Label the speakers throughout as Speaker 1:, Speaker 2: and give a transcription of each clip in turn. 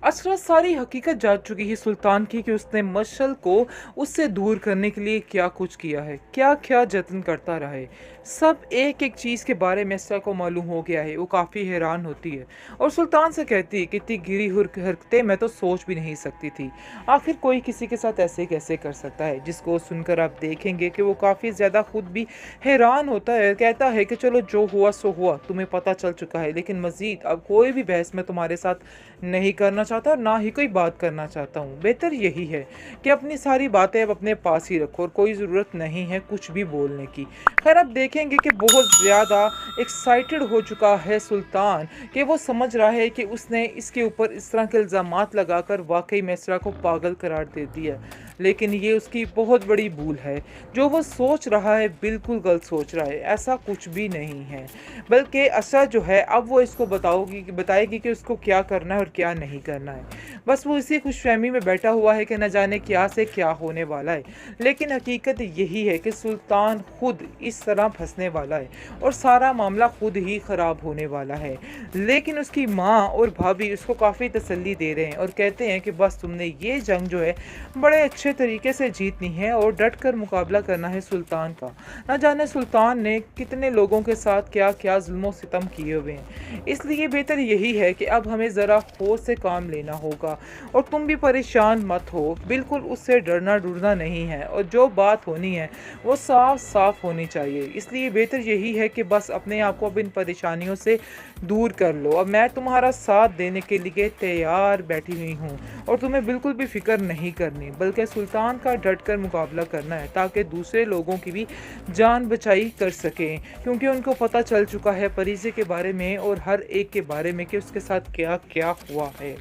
Speaker 1: असरा सारी हकीकत जान चुकी है सुल्तान की कि उसने मशल को उससे दूर करने के लिए क्या कुछ किया है, क्या क्या जतन करता रहा है। सब एक एक चीज़ के बारे में असरा को मालूम हो गया है। वो काफ़ी हैरान होती है और सुल्तान से कहती है कि इतनी गिरी हुई हरकतें मैं तो सोच भी नहीं सकती थी। आखिर कोई किसी के साथ ऐसे कैसे कर सकता है। जिसको सुनकर आप देखेंगे कि वो काफ़ी ज़्यादा खुद भी हैरान होता है। कहता है कि चलो जो हुआ सो हुआ, तुम्हें पता चल चुका है, लेकिन मज़ीद अब कोई भी बहस मैं तुम्हारे साथ नहीं करना चाहता और ना ही कोई बात करना चाहता हूँ। बेहतर यही है कि अपनी सारी बातें अब अपने पास ही रखो और कोई ज़रूरत नहीं है कुछ भी बोलने की। खैर आप देखेंगे कि बहुत ज़्यादा एक्साइटेड हो चुका है सुल्तान कि वो समझ रहा है कि उसने इसके ऊपर इस तरह के इल्ज़ामात लगाकर वाकई में इसरा को पागल करार दे दिया। लेकिन ये उसकी बहुत बड़ी भूल है। जो वो सोच रहा है बिल्कुल गलत सोच रहा है। ऐसा कुछ भी नहीं है, बल्कि असर जो है अब वो इसको बताएगी कि उसको क्या करना है और क्या नहीं करना है। बस वो इसी खुशफहमी में बैठा हुआ है कि न जाने क्या से क्या होने वाला है। लेकिन हकीकत यही है कि सुल्तान खुद इस तरह फंसने वाला है और सारा मामला खुद ही ख़राब होने वाला है। लेकिन उसकी माँ और भाभी उसको काफ़ी तसल्ली दे रहे हैं और कहते हैं कि बस तुमने ये जंग जो है बड़े अच्छे तरीके से जीतनी है और डट कर मुकाबला करना है सुल्तान का। न जाने सुल्तान ने कितने लोगों के साथ क्या क्या जुल्म सितम किए हुए हैं। इसलिए बेहतर यही है कि अब हमें ज़रा होश से काम लेना होगा और तुम भी परेशान मत हो। बिल्कुल उससे डरना डरना नहीं है और जो बात होनी है वो साफ साफ होनी चाहिए। इसलिए बेहतर यही है कि बस अपने आप को अब इन परेशानियों से दूर कर लो। अब मैं तुम्हारा साथ देने के लिए तैयार बैठी हुई हूँ और तुम्हें बिल्कुल भी फिक्र नहीं करनी, बल्कि सुल्तान का डट कर मुकाबला करना है ताकि दूसरे लोगों की भी जान बचाई कर सकें। क्योंकि उनको पता चल चुका है परिजे के बारे में और हर एक के बारे में कि उसके साथ क्या क्या हुआ है।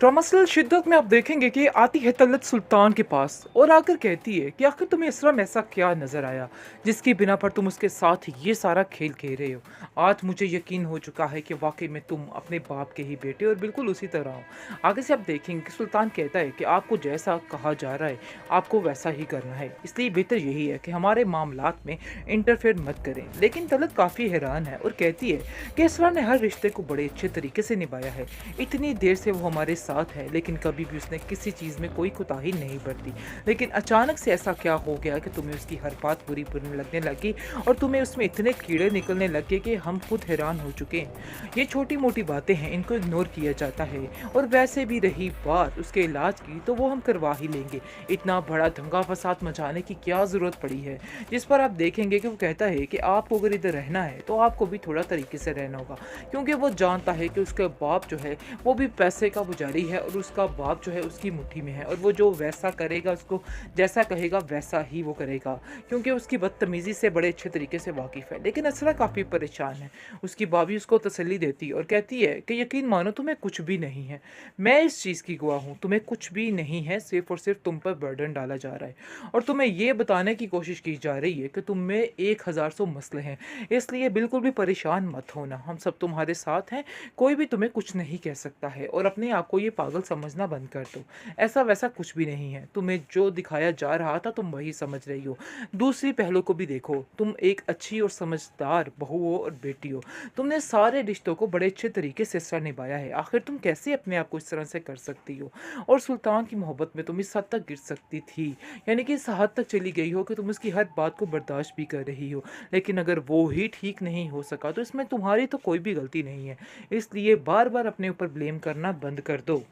Speaker 1: ड्रामासल शिद्दत में आप देखेंगे कि आती है तलत सुल्तान के पास और आकर कहती है कि आखिर तुम्हें इसरा में ऐसा क्या नज़र आया जिसकी बिना पर तुम उसके साथ ये सारा खेल खेल रहे हो। आज मुझे यकीन हो चुका है कि वाकई में तुम अपने बाप के ही बेटे और बिल्कुल उसी तरह हो। आगे से आप देखेंगे कि सुल्तान कहता है कि आपको जैसा कहा जा रहा है आपको वैसा ही करना है। इसलिए बेहतर यही है कि हमारे मामलात में इंटरफेयर मत करें। लेकिन तलत काफ़ी हैरान है और कहती है कि इसरा ने हर रिश्ते को बड़े अच्छे तरीके से निभाया है। इतनी देर से वो हमारे साथ है लेकिन कभी भी उसने किसी चीज़ में कोई कोताही नहीं बरती। लेकिन अचानक से ऐसा क्या हो गया कि तुम्हें उसकी हर बात बुरी बुरी लगने लगी और तुम्हें उसमें इतने कीड़े निकलने लगे कि हम खुद हैरान हो चुके हैं। ये छोटी मोटी बातें हैं, इनको इग्नोर किया जाता है। और वैसे भी रही बात उसके इलाज की तो वो हम करवा ही लेंगे। इतना बड़ा दंगा फसाद मचाने की क्या ज़रूरत पड़ी है। जिस पर आप देखेंगे कि वो कहता है कि आपको अगर इधर रहना है तो आपको भी थोड़ा तरीके से रहना होगा, क्योंकि वो जानता है कि उसका बाप जो है वो भी पैसे का पुजारी है और उसका बाप जो है उसकी मुट्ठी में है और वो जो वैसा करेगा उसको जैसा कहेगा वैसा ही वो करेगा, क्योंकि उसकी बदतमीज़ी से बड़े अच्छे तरीके से वाकिफ़ है। लेकिन असरा काफ़ी परेशान है। उसकी भाभी उसको तसल्ली देती है और कहती है कि यकीन मानो तुम्हें कुछ भी नहीं है। मैं इस चीज़ की गवाह हूँ, तुम्हें कुछ भी नहीं है, सिर्फ और सिर्फ तुम पर बर्डन डाला जा रहा है और तुम्हें ये बताने की कोशिश की जा रही है कि तुम में 1000 सौ मसले हैं। इसलिए बिल्कुल भी परेशान मत होना, हम सब तुम्हारे साथ हैं, कोई भी तुम्हें कुछ नहीं कह सकता है और अपने आप को ये पागल समझना बंद कर दो। ऐसा वैसा कुछ भी नहीं है, तुम्हें जो दिखाया जा रहा था तुम वही समझ रही हो। दूसरी पहलू को भी देखो, तुम एक अच्छी और समझदार बहू हो और बेटी हो। तुमने सारे रिश्तों को बड़े अच्छे तरीके से सर निभाया है, आखिर तुम कैसे अपने आप को इस तरह से कर सकती हो। और सुल्तान की मोहब्बत में तुम इस हद तक गिर सकती थी, यानी कि इस हद तक चली गई हो कि तुम उसकी हर बात को बर्दाश्त भी कर रही हो। लेकिन अगर वो ही ठीक नहीं हो सका तो इसमें तुम्हारी तो कोई भी गलती नहीं है। इसलिए बार बार अपने ऊपर ब्लेम करना बंद कर दो।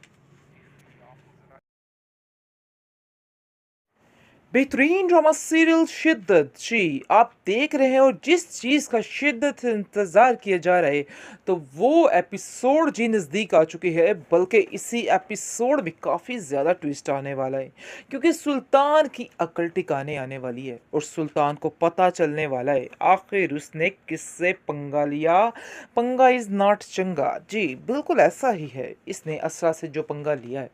Speaker 1: बेहतरीन ड्रामा सीरियल शिद्दत जी आप देख रहे हैं और जिस चीज़ का शिद्दत से इंतज़ार किया जा रहा है तो वो एपिसोड जी नज़दीक आ चुकी है। बल्कि इसी एपिसोड में काफ़ी ज़्यादा ट्विस्ट आने वाला है, क्योंकि सुल्तान की अकल टिकाने आने वाली है और सुल्तान को पता चलने वाला है आखिर उसने किससे पंगा लिया। पंगा इज़ नॉट चंगा जी, बिल्कुल ऐसा ही है। इसने असरा से जो पंगा लिया है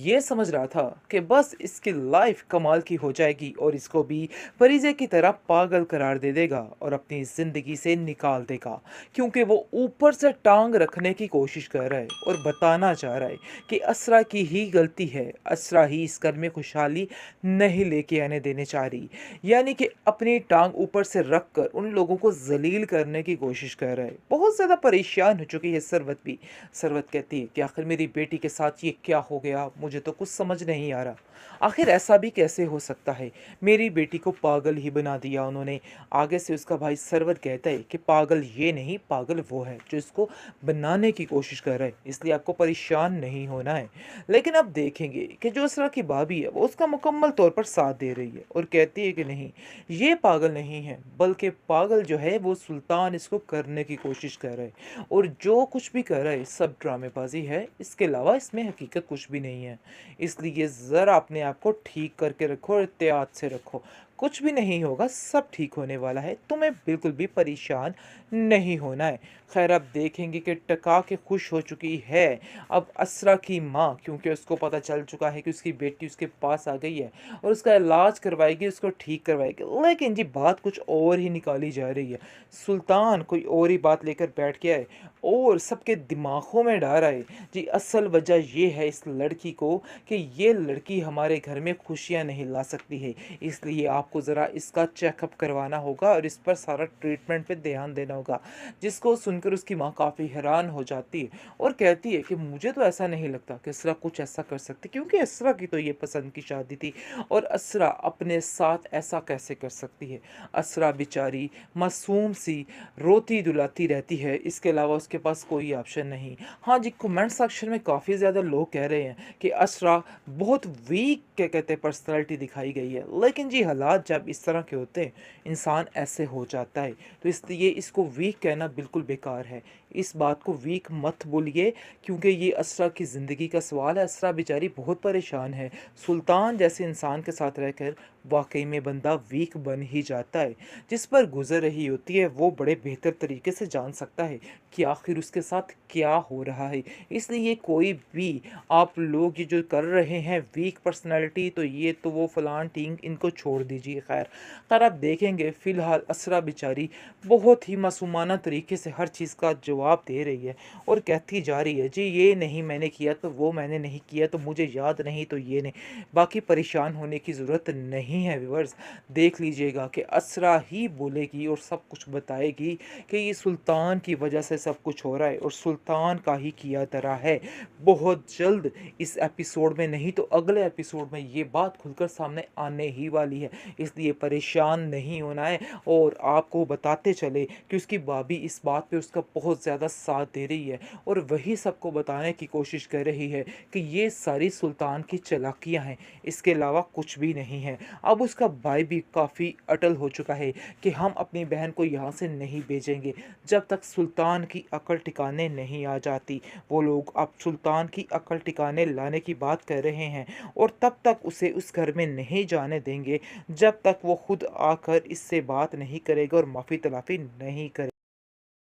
Speaker 1: ये समझ रहा था कि बस इसकी लाइफ कमाल की हो जाएगी और इसको भी फरीज़े की तरह पागल करार दे देगा और अपनी ज़िंदगी से निकाल देगा, क्योंकि वो ऊपर से टांग रखने की कोशिश कर रहा है और बताना चाह रहा है कि असरा की ही गलती है, असरा ही इस घर में खुशहाली नहीं लेके आने देने चाह रही। यानी कि अपनी टांग ऊपर से रख कर उन लोगों को जलील करने की कोशिश कर रहा है। बहुत ज़्यादा परेशान हो चुकी है सरवत भी। सरवत कहती है कि आखिर मेरी बेटी के साथ ये क्या हो गया, मुझे तो कुछ समझ नहीं आ रहा। आखिर ऐसा भी कैसे हो सकता है, मेरी बेटी को पागल ही बना दिया उन्होंने। आगे से उसका भाई सरवर कहता है कि पागल ये नहीं, पागल वो है जो इसको बनाने की कोशिश कर रहा है, इसलिए आपको परेशान नहीं होना है। लेकिन अब देखेंगे कि जो असरा की भाभी है वो उसका मुकम्मल तौर पर साथ दे रही है और कहती है कि नहीं, ये पागल नहीं है, बल्कि पागल जो है वो सुल्तान इसको करने की कोशिश कर रहा है और जो कुछ भी कर रहा है सब ड्रामेबाजी है, इसके अलावा इसमें हकीकत कुछ भी नहीं है। इसलिए ज़रा अपने आप को ठीक करके रखो और एहतियात से रखो, कुछ भी नहीं होगा, सब ठीक होने वाला है, तुम्हें बिल्कुल भी परेशान नहीं होना है। खैर अब देखेंगे कि टका के खुश हो चुकी है अब असरा की माँ, क्योंकि उसको पता चल चुका है कि उसकी बेटी उसके पास आ गई है और उसका इलाज करवाएगी, उसको ठीक करवाएगी। लेकिन जी बात कुछ और ही निकाली जा रही है, सुल्तान कोई और ही बात लेकर बैठ गया है और सबके दिमागों में डाल रहा है। जी असल वजह ये है इस लड़की को कि ये लड़की हमारे घर में खुशियाँ नहीं ला सकती है, इसलिए आपको ज़रा इसका चेकअप करवाना होगा और इस पर सारा ट्रीटमेंट पे ध्यान देना होगा। जिसको सुनकर उसकी माँ काफ़ी हैरान हो जाती है और कहती है कि मुझे तो ऐसा नहीं लगता कि असरा कुछ ऐसा कर सकती, क्योंकि असरा की तो ये पसंद की शादी थी और असरा अपने साथ ऐसा कैसे कर सकती है। असरा बेचारी मासूम सी रोती दुलाती रहती है, इसके अलावा उसके पास कोई ऑप्शन नहीं। हाँ जी, कमेंट सेक्शन में काफ़ी ज़्यादा लोग कह रहे हैं कि असरा बहुत वीक क्या कहते हैं पर्सनैलिटी दिखाई गई है, लेकिन जी हालात जब इस तरह के होते हैं इंसान ऐसे हो जाता है, तो इसलिए इसको वीक कहना बिल्कुल बेकार है। इस बात को वीक मत बोलिए, क्योंकि ये असरा की ज़िंदगी का सवाल है। असरा बेचारी बहुत परेशान है, सुल्तान जैसे इंसान के साथ रहकर वाकई में बंदा वीक बन ही जाता है। जिस पर गुजर रही होती है वो बड़े बेहतर तरीके से जान सकता है कि आखिर उसके साथ क्या हो रहा है। इसलिए कोई भी आप लोग ये जो कर रहे हैं वीक पर्सनालिटी, तो ये तो वो फलान टींग, इनको छोड़ दीजिए। खैर आप देखेंगे फ़िलहाल असरा बेचारी बहुत ही मासूमाना तरीके से हर चीज़ का जवाब दे रही है और कहती जा रही है जी ये नहीं मैंने किया, तो वो मैंने नहीं किया, तो मुझे याद नहीं, तो ये नहीं। बाकी परेशान होने की ज़रूरत नहीं है व्यूअर्स, देख लीजिएगा कि असरा ही बोलेगी और सब कुछ बताएगी कि ये सुल्तान की वजह से सब कुछ हो रहा है और सुल्तान का ही किया धरा है। बहुत जल्द इस एपिसोड में, नहीं तो अगले एपिसोड में ये बात खुलकर सामने आने ही वाली है, इसलिए परेशान नहीं होना है। और आपको बताते चले कि उसकी भाभी इस बात पे उसका बहुत ज़्यादा साथ दे रही है और वही सबको बताने की कोशिश कर रही है कि ये सारी सुल्तान की चालाकियाँ हैं, इसके अलावा कुछ भी नहीं है। अब उसका भाई भी काफ़ी अटल हो चुका है कि हम अपनी बहन को यहाँ से नहीं भेजेंगे जब तक सुल्तान की अकल ठिकाने नहीं आ जाती। वो लोग अब सुल्तान की अकल ठिकाने लाने की बात कर रहे हैं और तब तक उसे उस घर में नहीं जाने देंगे जब तक वो खुद आकर इससे बात नहीं करेगा और माफ़ी तलाफ़ी नहीं करेगा।